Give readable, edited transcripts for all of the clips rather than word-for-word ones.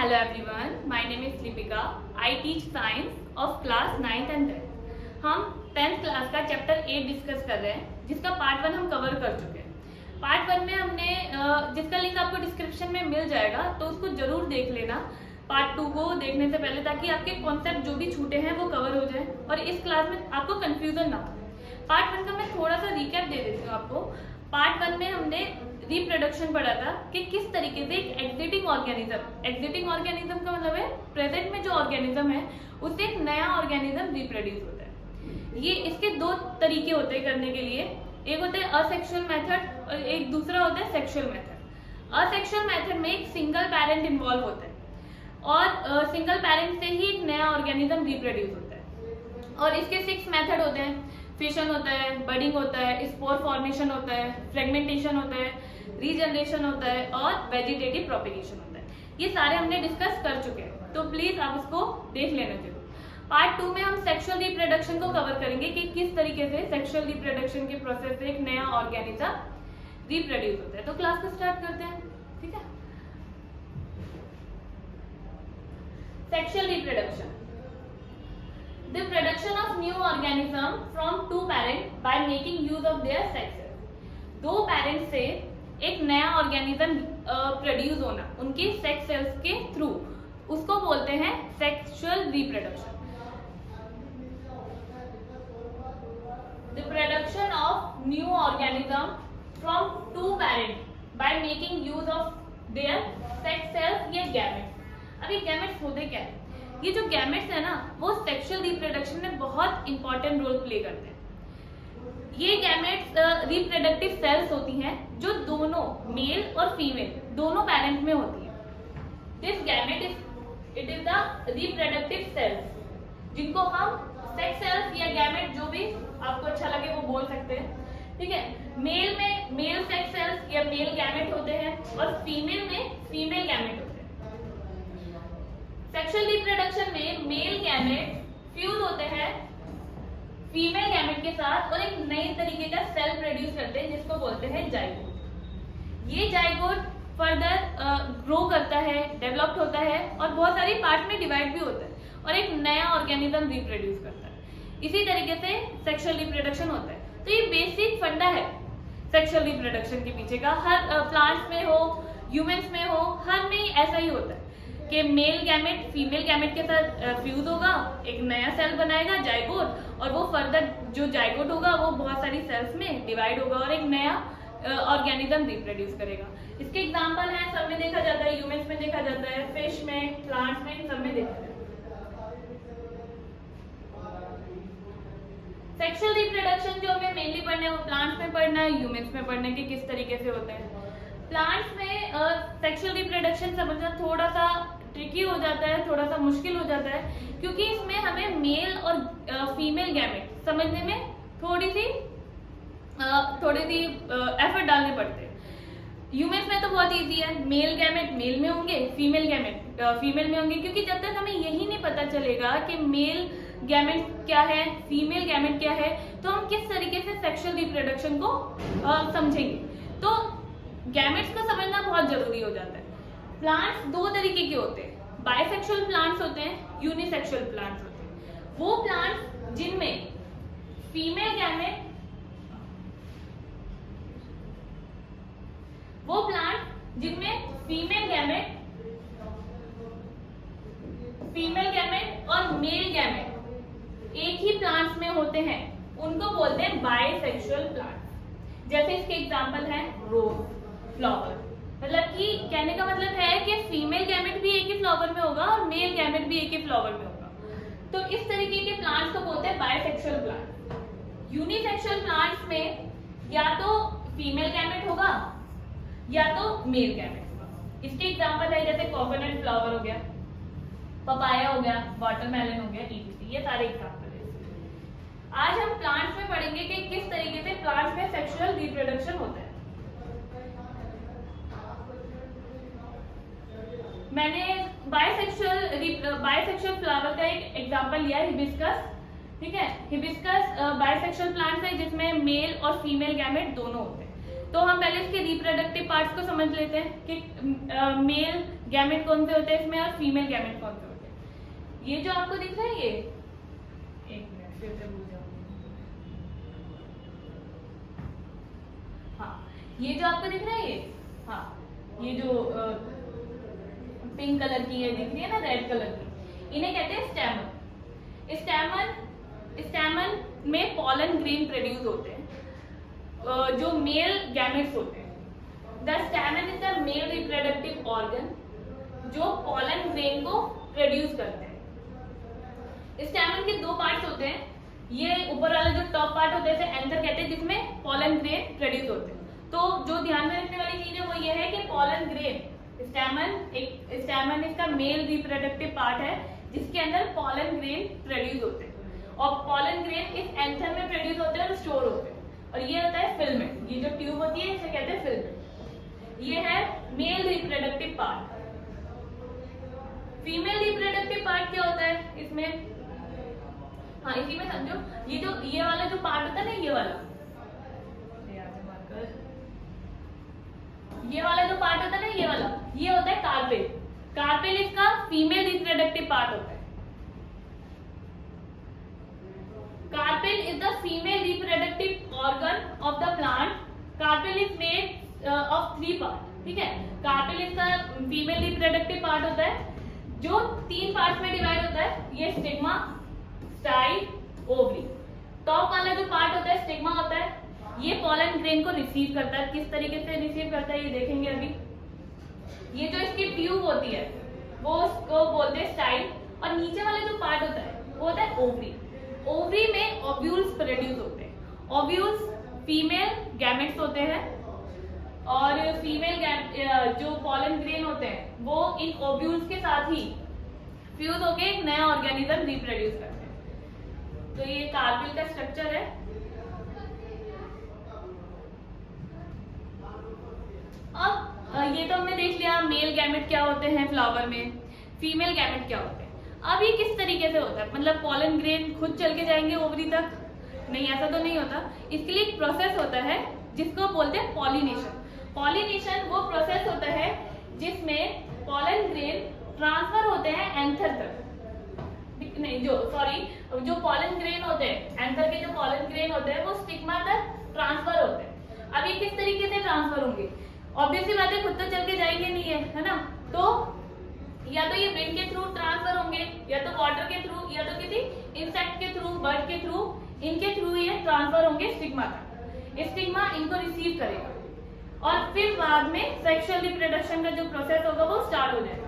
Hello everyone, my name is Lipika. I teach science of class 9th and 10th. हम 10th class का chapter 8 discuss कर रहे हैं, जिसका पार्ट 1 हम कवर कर चुके हैं। पार्ट 1 में हमने जिसका लिंक आपको डिस्क्रिप्शन में मिल जाएगा, तो उसको जरूर देख लेना पार्ट 2 को देखने से पहले, ताकि आपके कॉन्सेप्ट जो भी छूटे हैं वो कवर हो जाए और इस क्लास में आपको कंफ्यूजन ना हो। पार्ट 1 का मैं थोड़ा सा रिकैप दे देती हूँ आपको। पार्ट 1 में हमने रिप्रोडक्शन पढ़ा था कि किस तरीके से एक एग्जिटिंग ऑर्गेनिज्म का मतलब है प्रेजेंट में जो ऑर्गेनिज्म है उससे एक नया ऑर्गेनिज्म रिप्रोड्यूस होता है। ये इसके दो तरीके होते हैं करने के लिए, एक होता है असेक्सुअल मेथड और एक दूसरा होता है सेक्सुअल मेथड। असेक्सुअल मेथड में एक सिंगल पेरेंट इन्वॉल्व होता है और सिंगल पेरेंट से ही एक नया ऑर्गेनिज्म रिप्रोड्यूस होता है। और इसके 6 मेथड होते हैं। फिशन होता है, बडिंग होता है, स्पोर फॉर्मेशन होता है, फ्रेगमेंटेशन होता है, रीजनरेशन होता है और वेजिटेटिव प्रोपेगेशन होता है। ये सारे हमने डिस्कस कर चुके हैं, तो प्लीज आप इसको देख लेना जरूर। पार्ट 2 में हम सेक्सुअल रिप्रोडक्शन को कवर करेंगे कि किस तरीके से सेक्सुअल रिप्रोडक्शन के प्रोसेस से एक नया ऑर्गेनिज्म रिप्रोड्यूस होता है। तो क्लास को स्टार्ट करते हैं, ठीक है। Sexual reproduction, the production of new organism from two parents by making use of their sexes। दो पेरेंट्स से एक नया ऑर्गेनिज्म प्रोड्यूस होना उनके सेक्स सेल्स के थ्रू, उसको बोलते हैं sexual reproduction. The production of new organism from two parents by making use of their sex cells या गैमेट्स। अब ये गैमेट्स होते क्या है? ये जो गैमेट्स है ना, वो सेक्सुअल रिप्रोडक्शन में बहुत इंपॉर्टेंट रोल प्ले करते हैं। ये गैमेट्स रिप्रोडक्टिव सेल्स होती हैं जो दोनों मेल और फीमेल दोनों पेरेंट में होती है। This gamete it is the reproductive cells, जिनको हम सेक्स सेल्स या गैमेट जो भी आपको अच्छा लगे वो बोल सकते हैं, ठीक है। मेल में मेल सेक्स सेल्स या मेल गैमेट होते हैं और फीमेल में फीमेल गैमेट होते हैं। सेक्सुअल रिप्रोडक्शन में मेल गैमेट फ्यूज होते हैं फीमेल गैमेट के साथ और एक नए तरीके का सेल प्रोड्यूस करते हैं, जिसको बोलते हैं जाइगोट। ये जाइगोट फर्दर ग्रो करता है, डेवलप्ड होता है और बहुत सारी पार्ट में डिवाइड भी होता है और एक नया ऑर्गेनिज्म रिप्रोड्यूस करता है। इसी तरीके से सेक्सुअल रिप्रोडक्शन होता है। तो ये बेसिक फंडा है सेक्सुअल रिप्रोडक्शन के पीछे का। हर प्लांट्स में हो, ह्यूमंस में हो, हर में ऐसा ही होता है कि मेल गैमेट फीमेल गैमेट के साथ फ्यूज होगा, एक नया सेल बनाएगा जाइगोट, और वो फर्दर जो जाइगोट होगा वो बहुत सारी सेल्स में डिवाइड होगा और एक नया ऑर्गेनिज्म रिप्रोड्यूस करेगा। इसके एग्जांपल हैं, सब में देखा जाता है, ह्यूमंस में देखा जाता है, फिश में, प्लांट्स में, इन सब में देखा जाता है। सेक्सुअल रिप्रोडक्शन जो हमें मेनली पढ़ना है वो प्लांट्स में पढ़ना है, ह्यूमंस में पढ़ना है कि किस तरीके से होते हैं। प्लांट्स में सेक्सुअल रिप्रोडक्शन समझना थोड़ा सा ट्रिकी हो जाता है, थोड़ा सा मुश्किल हो जाता है, क्योंकि इसमें हमें मेल और फीमेल गैमेट समझने में थोड़ी सी एफर्ट डालने पड़ते हैं। ह्यूमंस में तो बहुत इजी है, मेल गैमेट मेल में होंगे, फीमेल गैमेट फीमेल में होंगे, क्योंकि जब तक हमें यही नहीं पता चलेगा कि मेल गैमेट क्या है, फीमेल गैमेट क्या है, तो हम किस तरीके से सेक्सुअल रिप्रोडक्शन को समझेंगे। तो गैमेट्स को समझना बहुत जरूरी हो जाता है। प्लांट्स दो तरीके के होते हैं, बाइसेक्सुअल प्लांट्स होते हैं, यूनिसेक्सुअल प्लांट्स होते हैं। वो प्लांट्स जिनमें फीमेल गैमेट और मेल गैमेट एक ही प्लांट्स में होते हैं, उनको बोलते हैं बाइसेक्सुअल प्लांट्स। जैसे इसके एग्जांपल हैं रोज, फ्लावर। मतलब कि कहने का मतलब है कि फीमेल गैमेट भी एक ही फ्लावर में होगा और मेल गैमेट भी एक ही फ्लावर में होगा। तो इस तरीके के प्लांट्स को बोलते हैं बाइसेक्सुअल प्लांट। यूनिसेक्सुअल प्लांट्स में या तो फीमेल गैमेट होगा या तो मेल गैमेट होगा। इसके एग्जांपल है जैसे कोकोनट फ्लावर हो गया, पपाया हो गया, वाटरमेलन हो गया, etc। ये सारे एग्जांपल है। आज हम प्लांट्स में पढ़ेंगे कि किस तरीके से प्लांट्स में सेक्सुअल रिप्रोडक्शन होता है। मैंने बाइसेक्सुअल फ्लावर का एक एग्जांपल लिया है, हिबिस्कस, ठीक है। हिबिस्कस बाइसेक्सुअल प्लांट है जिसमें मेल और फीमेल गैमेट दोनों होते हैं। तो हम पहले इसके रिप्रोडक्टिव पार्ट्स को समझ लेते हैं कि मेल गैमेट कौन से होते हैं इसमें और फीमेल गैमेट कौन से होते हैं। ये जो आपको दिख रहा है ये, एक मिनट फिर से भूल जाऊंगी, हाँ ये जो आपको दिख रहा है ये, हाँ ये जो पिंक कलर की ये दिख रही है ना, रेड कलर की, इन्हें कहते हैं स्टैमन। स्टैमन में पॉलन ग्रेन प्रोड्यूस होते हैं जो मेल गैमेट्स होते हैं। The stamen is the male reproductive organ जो पॉलन ग्रेन को प्रोड्यूस करते हैं। स्टैमन के दो पार्ट्स होते हैं, ये ऊपर वाला जो टॉप पार्ट होता है इसे एंथर कहते हैं जिसमें पॉलन ग्रेन प्रोड्यूस होते हैं। तो जो ध्यान में रखने वाली चीज है वो ये है कि पॉलन ग्रेन, स्टैमन इसका मेल रिप्रोडक्टिव पार्ट है जिसके अंदर पॉलन ग्रेन प्रोड्यूस होते हैं और पॉलन ग्रेन इस एंथर में प्रोड्यूस होते हैं और स्टोर होते हैं। और ये होता है फिल्मेंट, ये जो ट्यूब होती है इसे कहते हैं फिल्मेंट। ये है male reproductive part. Female reproductive part क्या होता है इसमें, हाँ इसी में समझो, ये वाला जो पार्ट होता है ना, ये वाला जो पार्ट होता है ना, ये होता है कार्पेल। कार्पेल इसका फीमेल रिप्रोडक्टिव पार्ट होता है। Carpel is the female reproductive organ of the plant. Carpel is made of 3 part, ठीक है। कार्पेल इसका फीमेल रिप्रोडक्टिव पार्ट होता है जो 3 पार्ट्स में डिवाइड होता है। ये स्टिग्मा, स्टाइल, ओवरी। टॉप वाला जो पार्ट होता है स्टिग्मा होता है, ये पॉलन ग्रेन को रिसीव करता है। किस तरीके से रिसीव करता है ये देखेंगे अभी। ये जो इसकी ट्यूब होती है वो उसको बोलते हैं स्टाइल, और नीचे वाला जो पार्ट होता है वो होता है ओवरी। ओवरी में ओव्यूल्स प्रोड्यूस होते हैं। ओव्यूल्स फीमेल गैमेट्स होते हैं और फीमेल जो पॉलन ग्रेन होते हैं वो इन ओव्यूल्स के साथ ही फ्यूज होकर एक नया ऑर्गेनिज्म रिप्रोड्यूस करते हैं। तो ये कार्पेल का स्ट्रक्चर है। अब ये तो हमने देख लिया मेल गैमेट क्या होते हैं फ्लावर में, फीमेल गैमेट क्या होते हैं। अब ये किस तरीके से होता है, मतलब पॉलन ग्रेन खुद चल के जाएंगे ओवरी तक? नहीं, ऐसा तो नहीं होता। इसके लिए एक प्रोसेस होता है जिसको बोलते हैं पॉलिनेशन। पॉलिनेशन वो प्रोसेस होता है जिसमें पॉलन ग्रेन ट्रांसफर होते हैं एंथर तक। नहीं, जो पॉलन ग्रेन होते हैं, एंथर के जो पॉलन ग्रेन होते हैं वो स्टिग्मा तक ट्रांसफर होते हैं। अब ये किस तरीके से ट्रांसफर होंगे? ऑब्वियसली बात है, खुद तो चल के जाएंगे नहीं है ना। तो या तो ये विंड के थ्रू ट्रांसफर होंगे, या तो वाटर के थ्रू, या तो किसी इंसेक्ट के थ्रू, बर्ड के थ्रू, इनके थ्रू ये ट्रांसफर होंगे स्टिग्मा तक। स्टिग्मा इनको रिसीव करेगा और फिर बाद में सेक्सुअल रिप्रोडक्शन का जो प्रोसेस होगा वो स्टार्ट हो जाएगा।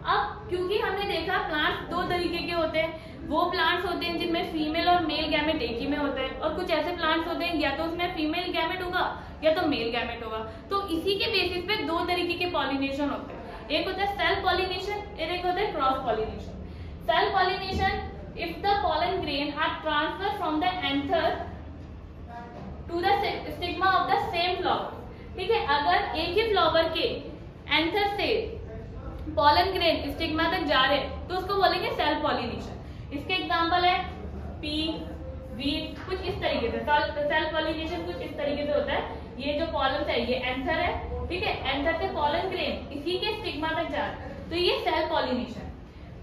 अब क्योंकि हमने देखा प्लांट्स 2 तरीके के होते हैं, वो प्लांट्स होते हैं जिनमें फीमेल और मेल गैमेट एक ही में होता है, और कुछ ऐसे प्लांट्स होते हैं या तो उसमें फीमेल गैमेट होगा या तो मेल गैमेट होगा। तो इसी के बेसिस पे 2 तरीके के पॉलिनेशन होते हैं। एक होता है सेल्फ पॉलिनेशन और एक होता है cross pollination. Self pollination, if the pollen grain are transfer from the anther to the stigma of the same flower, ठीक है। अगर एक ही फ्लावर के एंथर से पॉलन ग्रेन स्टिग्मा तक जा रहे हैं तो उसको बोलेंगे सेल्फ पॉलिनेशन। इसके एग्जांपल है पी, वीट, कुछ इस तरीके से। सेल्फ पॉलिनेशन कुछ इस तरीके से होता है। ये जो पॉलन है ये एंथर है, ठीक है। एंथर से पॉलन ग्रेन इसी के स्टिग्मा तक जा रहा है, तो ये सेल्फ पॉलिनेशन।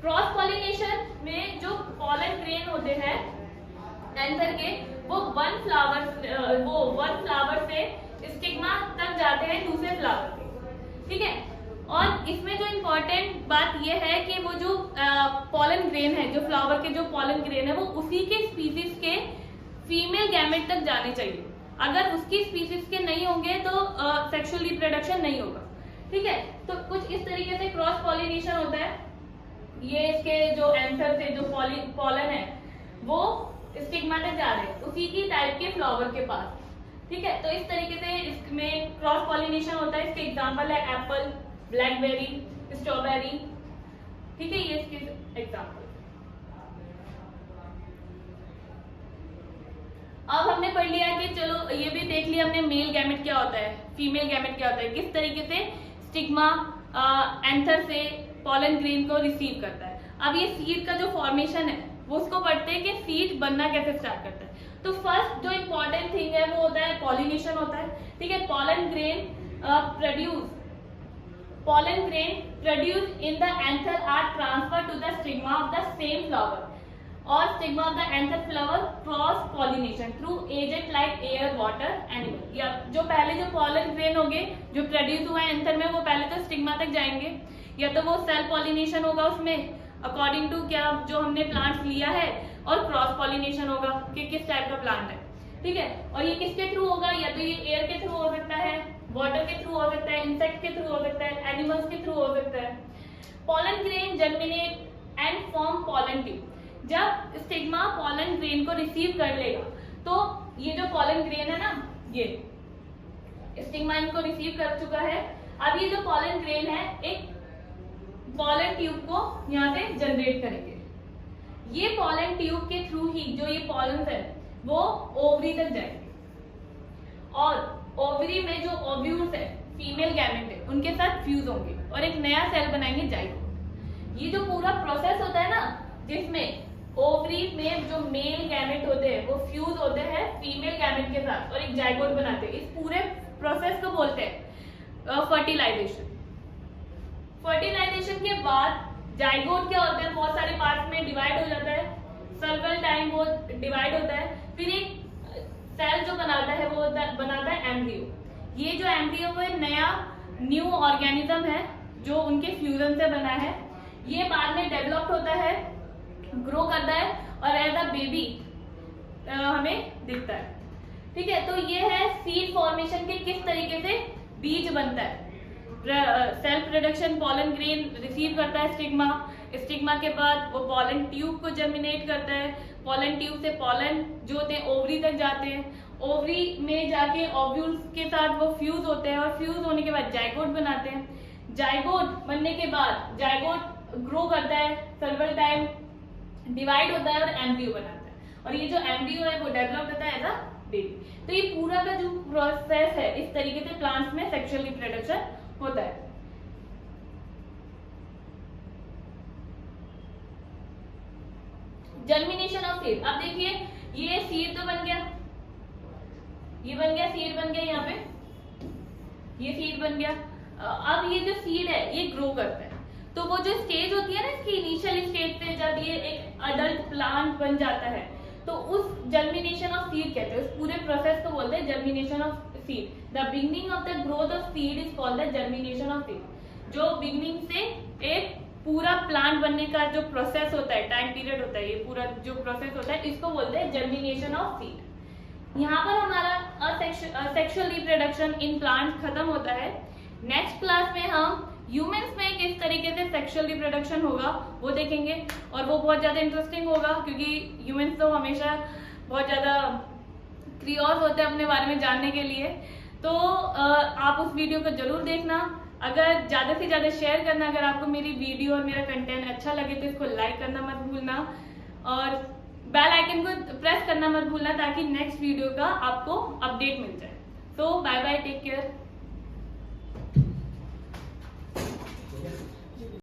क्रॉस पॉलिनेशन में जो पॉलन ग्रेन होते हैं एंथर के वो वन फ्लावर से स्टिग्मा तक जाते हैं दूसरे फ्लावर के, ठीक है। और इसमें जो इम्पोर्टेंट बात यह है कि वो जो पॉलन ग्रेन है, जो फ्लावर के जो पॉलन ग्रेन है वो उसी के स्पीसीज के फीमेल गैमेट तक जाने चाहिए। अगर उसकी स्पीसीज के नहीं होंगे तो सेक्सुअल रिप्रोडक्शन नहीं होगा, ठीक है। तो कुछ इस तरीके से क्रॉस पॉलिनेशन होता है। ये इसके जो एंथर से जो पॉलन है वो स्टिग्मा तक जा रहे हैं उसी की टाइप के फ्लावर के पास, ठीक है। तो इस तरीके से इसमें क्रॉस पॉलिनेशन होता है। इसके एग्जांपल है एप्पल, ब्लैकबेरी, स्ट्रॉबेरी, ठीक है, ये इसके एग्जांपल। अब हमने पढ़ लिया कि चलो ये भी देख लिया हमने मेल गैमेट क्या होता है, फीमेल गैमेट क्या होता है, किस तरीके से स्टिग्मा एंथर से पॉलन ग्रेन को रिसीव करता है। अब ये सीड का जो फॉर्मेशन है वो उसको पढ़ते हैं कि सीड बनना कैसे स्टार्ट करता है। तो फर्स्ट जो इम्पोर्टेंट थिंग है वो होता है पॉलिनेशन होता है, ठीक है। Pollen grain produce pollen grain produced in the anther are transferred to the stigma of the same flower or stigma of the anther flower cross pollination through agent like air, water, animal। या जो पहले जो pollen grain होंगे जो produce हुआ है anther में, वो पहले तो स्टिग्मा तक जाएंगे, या तो वो सेल्फ पॉलिनेशन होगा उसमें अकॉर्डिंग टू क्या जो हमने प्लांट लिया है, और क्रॉस पॉलिनेशन होगा कि किस टाइप का प्लांट है, ठीक है। और ये किसके थ्रू होगा, या तो ये एयर के थ्रू हो सकता है, वाटर के थ्रू हो सकता है, इंसेक्ट के थ्रू हो सकता है, एनिमल्स के थ्रू हो सकता है। Pollen grain germinate and form pollen tube. जब स्टिग्मा पॉलन ग्रेन को रिसीव कर लेगा तो ये जो पॉलन ग्रेन है ना, ये स्टिग्मा इनको रिसीव कर चुका है। अब ये जो पॉलन ग्रेन है एक पॉलन ट्यूब को यहाँ से जनरेट करेंगे। ये पॉलन ट्यूब के थ्रू ही जो ये पॉलन है वो ओवरी तक जाएंगे, और ओवरी में जो ओव्यूल्स है, फीमेल गैमेट है, उनके साथ फ्यूज होंगे और एक नया सेल बनाएंगे जाइगोट। ये जो पूरा प्रोसेस होता है ना, जिसमें ओवरी में जो मेल गैमेट होते हैं वो फ्यूज होते हैं फीमेल गैमेट के साथ और एक जाइगोट बनाते हैं, इस पूरे प्रोसेस को बोलते हैं फर्टिलाइजेशन। फर्टिलाइजेशन के बाद जाइगोट क्या होता है, बहुत सारे पार्ट्स में डिवाइड हो जाता है, सर्वल टाइम वो डिवाइड होता है, फिर एक सेल जो बनाता है वो बनाता है एम्ब्रियो। ये जो एम्ब्रियो वो नया न्यू ऑर्गेनिज्म है जो उनके फ्यूजन से बना है। ये बाद में डेवलप्ड होता है, ग्रो करता है और एज अ बेबी हमें दिखता है, ठीक है। तो ये है सीड फॉर्मेशन के किस तरीके से बीज बनता है। Self production, pollen grain receive करता है स्टिग्मा, स्टिग्मा के बाद वो पॉलन ट्यूब को जर्मिनेट करता है, पॉलन ट्यूब से पॉलन जो होते हैं ओवरी तक जाते हैं, ओवरी में जाके ओव्यूल्स के साथ वो फ्यूज होते हैं और फ्यूज होने के बाद जाइगोट बनाते हैं। जाइगोट बनने के बाद जाइगोट ग्रो करता है, सर्वल टाइम डिवाइड होता है और एम्ब्रियो बनाता है, और ये जो एम्ब्रियो है वो डेवलप होता है एज अ बेबी। तो ये पूरा का जो प्रोसेस है इस तरीके से प्लांट्स में सेक्सुअल रिप्रोडक्शन होता है। Germination of seed. अब देखिए ये सीड तो बन गया, ये बन गया, सीड बन गया, यहाँ पे ये सीड बन गया। अब ये जो सीड है ये ग्रो करता है, तो वो जो स्टेज होती है ना इसकी इनिशियल स्टेज से जब ये एक अडल्ट प्लांट बन जाता है तो उस जर्मिनेशन ऑफ सीड कहते हैं, उस पूरे प्रोसेस को बोलते हैं germination of seed. The beginning of the growth of seed is called the germination of seed. जो बिगनिंग से एक पूरा प्लांट बनने का जो प्रोसेस होता है, टाइम पीरियड होता है, ये पूरा जो प्रोसेस होता है इसको बोलते हैं जर्मिनेशन ऑफ सीड। यहाँ पर हमारा सेक्सुअल रिप्रोडक्शन इन प्लांट खत्म होता है। नेक्स्ट क्लास में हम ह्यूमंस में किस तरीके से सेक्सुअल रिप्रोडक्शन होगा वो देखेंगे, और वो बहुत ज्यादा इंटरेस्टिंग होगा क्योंकि ह्यूमंस तो हमेशा बहुत ज्यादा क्यूरियस होते हैं अपने बारे में जानने के लिए। तो आप उस वीडियो को जरूर देखना, अगर ज्यादा से ज्यादा शेयर करना। अगर आपको मेरी वीडियो और मेरा कंटेंट अच्छा लगे तो इसको लाइक करना मत भूलना, और बेल आइकन को प्रेस करना मत भूलना ताकि नेक्स्ट वीडियो का आपको अपडेट मिल जाए। तो बाय बाय, टेक केयर।